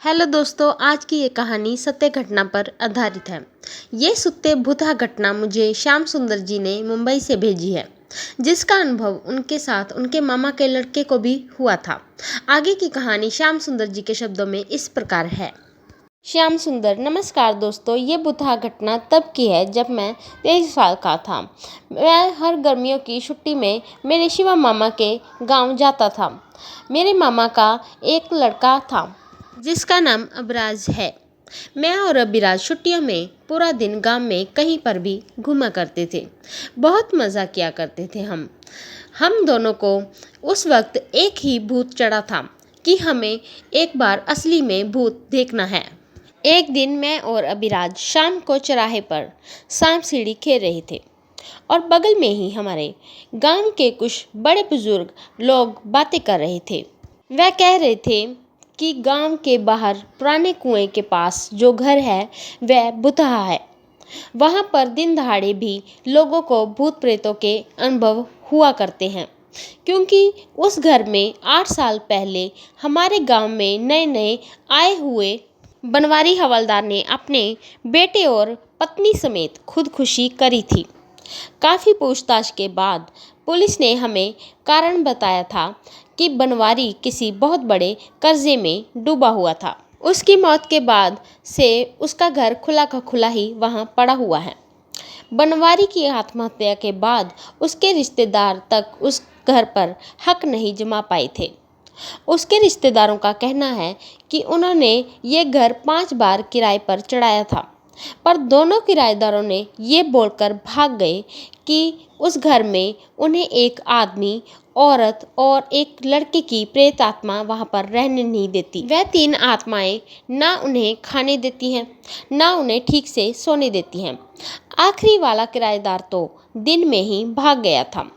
Hello दोस्तों, आज की ये कहानी सत्य घटना पर आधारित है। ये सत्य भूतहा घटना मुझे श्याम सुंदर जी ने मुंबई से भेजी है, जिसका अनुभव उनके साथ उनके मामा के लड़के को भी हुआ था। आगे की कहानी श्याम सुंदर जी के शब्दों में इस प्रकार है। श्याम सुंदर: नमस्कार दोस्तों, ये भूतहा घटना तब की है जब मैं 23 साल का था। मैं हर गर्मियों की छुट्टी में मेरे शिवा मामा के गांव जाता था। मेरे मामा का एक लड़का था जिसका नाम अबराज है। मैं और अभिराज छुट्टियों में पूरा दिन गांव में कहीं पर भी घूमा करते थे। बहुत मज़ा किया करते थे। हम दोनों को उस वक्त एक ही भूत चढ़ा था कि हमें एक बार असली में भूत देखना है। एक दिन मैं और अभिराज शाम को चौराहे पर सांप सीढ़ी खेल रहे थे और बगल में ही हमारे गांव के कुछ बड़े बुजुर्ग लोग बातें कर रहे थे। वह कह रहे थे कि गांव के बाहर पुराने कुएं के पास जो घर है वह भूतहा है। वहां पर दिन दहाड़े भी लोगों को भूत प्रेतों के अनुभव हुआ करते हैं, क्योंकि उस घर में 8 साल पहले हमारे गांव में नए नए आए हुए बनवारी हवलदार ने अपने बेटे और पत्नी समेत खुदकुशी करी थी। काफ़ी पूछताछ के बाद पुलिस ने हमें कारण बताया था कि बनवारी किसी बहुत बड़े कर्जे में डूबा हुआ था। उसकी मौत के बाद से उसका घर खुला का खुला ही वहाँ पड़ा हुआ है। बनवारी की आत्महत्या के बाद उसके रिश्तेदार तक उस घर पर हक नहीं जमा पाए थे। उसके रिश्तेदारों का कहना है कि उन्होंने ये घर 5 बार किराए पर चढ़ाया था, पर दोनों किराएदारों ने ये बोलकर भाग गए कि उस घर में उन्हें एक आदमी, औरत और एक लड़के की प्रेत आत्मा वहाँ पर रहने नहीं देती। वह 3 आत्माएं ना उन्हें खाने देती हैं, ना उन्हें ठीक से सोने देती हैं। आखिरी वाला किराएदार तो दिन में ही भाग गया था।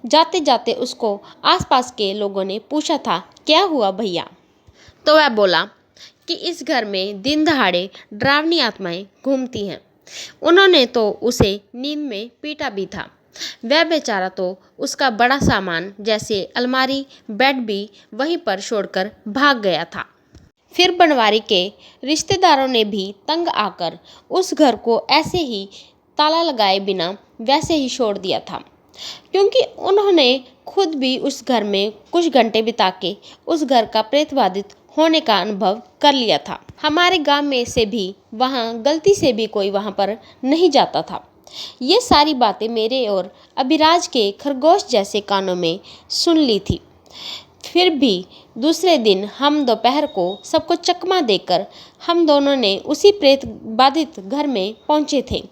जाते जाते उसको आसपास के लोगों ने पूछा था, क्या हुआ भैया? तो वह बोला कि इस घर में दिन दहाड़े डरावनी आत्माएं घूमती हैं। उन्होंने तो उसे नींद में पीटा भी था। वह बेचारा तो उसका बड़ा सामान जैसे अलमारी, बेड भी वहीं पर छोड़कर भाग गया था। फिर बनवारी के रिश्तेदारों ने भी तंग आकर उस घर को ऐसे ही ताला लगाए बिना वैसे ही छोड़ दिया था, क्योंकि उन्होंने खुद भी उस घर में कुछ घंटे बिता के उस घर का प्रेतबाधित होने का अनुभव कर लिया था। हमारे गांव में से भी वहां गलती से भी कोई वहां पर नहीं जाता था। ये सारी बातें मेरे और अभिराज के खरगोश जैसे कानों में सुन ली थी। फिर भी दूसरे दिन हम दोपहर को सबको चकमा देकर हम दोनों ने उसी प्रेत बाधित घर में पहुंचे थे।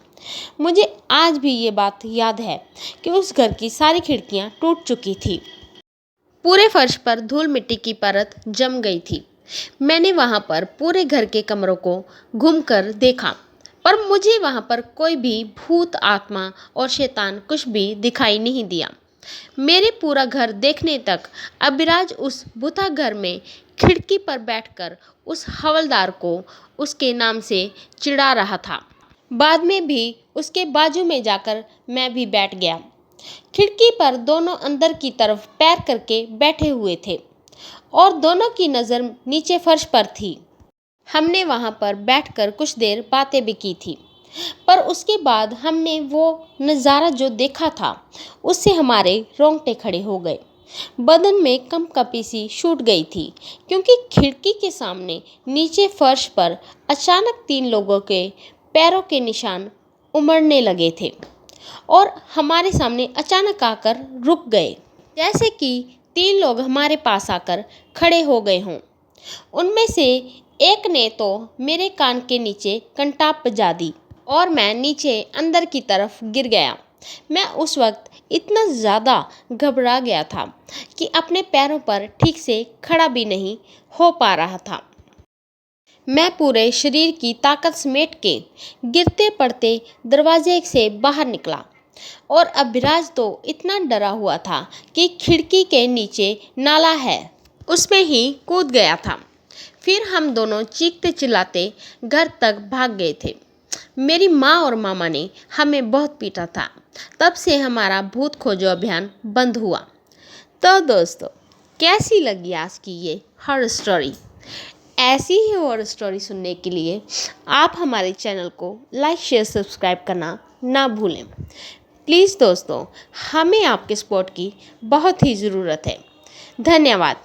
मुझे आज भी ये बात याद है कि उस घर की सारी खिड़कियां टूट चुकी थी। पूरे फर्श पर धूल मिट्टी की परत जम गई थी। मैंने वहां पर पूरे घर के कमरों को घूमकर देखा, पर मुझे वहां पर कोई भी भूत, आत्मा और शैतान कुछ भी दिखाई नहीं दिया। मेरे पूरा घर देखने तक अभिराज उस भूता घर में खिड़की पर बैठकर उस हवलदार को उसके नाम से चिढ़ा रहा था। बाद में भी उसके बाजू में जाकर मैं भी बैठ गया। खिड़की पर दोनों अंदर की तरफ पैर करके बैठे हुए थे और दोनों की नज़र नीचे फर्श पर थी। हमने वहां पर बैठकर कुछ देर बातें भी की थी, पर उसके बाद हमने वो नज़ारा जो देखा था उससे हमारे रोंगटे खड़े हो गए। बदन में कंपकपी सी छूट गई थी, क्योंकि खिड़की के सामने नीचे फर्श पर अचानक 3 लोगों के पैरों के निशान उमड़ने लगे थे और हमारे सामने अचानक आकर रुक गए, जैसे कि 3 लोग हमारे पास आकर खड़े हो गए हों। उनमें से एक ने तो मेरे कान के नीचे कंटाप बजा दी और मैं नीचे अंदर की तरफ गिर गया। मैं उस वक्त इतना ज़्यादा घबरा गया था कि अपने पैरों पर ठीक से खड़ा भी नहीं हो पा रहा था। मैं पूरे शरीर की ताकत समेट के गिरते पड़ते दरवाजे से बाहर निकला और अभिराज तो इतना डरा हुआ था कि खिड़की के नीचे नाला है उसमें ही कूद गया था। फिर हम दोनों चीखते चिल्लाते घर तक भाग गए थे। मेरी माँ और मामा ने हमें बहुत पीटा था। तब से हमारा भूत खोजो अभियान बंद हुआ। तो दोस्तों, कैसी लगी आज की ये हॉरर स्टोरी? ऐसी ही और स्टोरी सुनने के लिए आप हमारे चैनल को लाइक शेयर सब्सक्राइब करना ना भूलें। प्लीज़ दोस्तों, हमें आपके सपोर्ट की बहुत ही ज़रूरत है। धन्यवाद।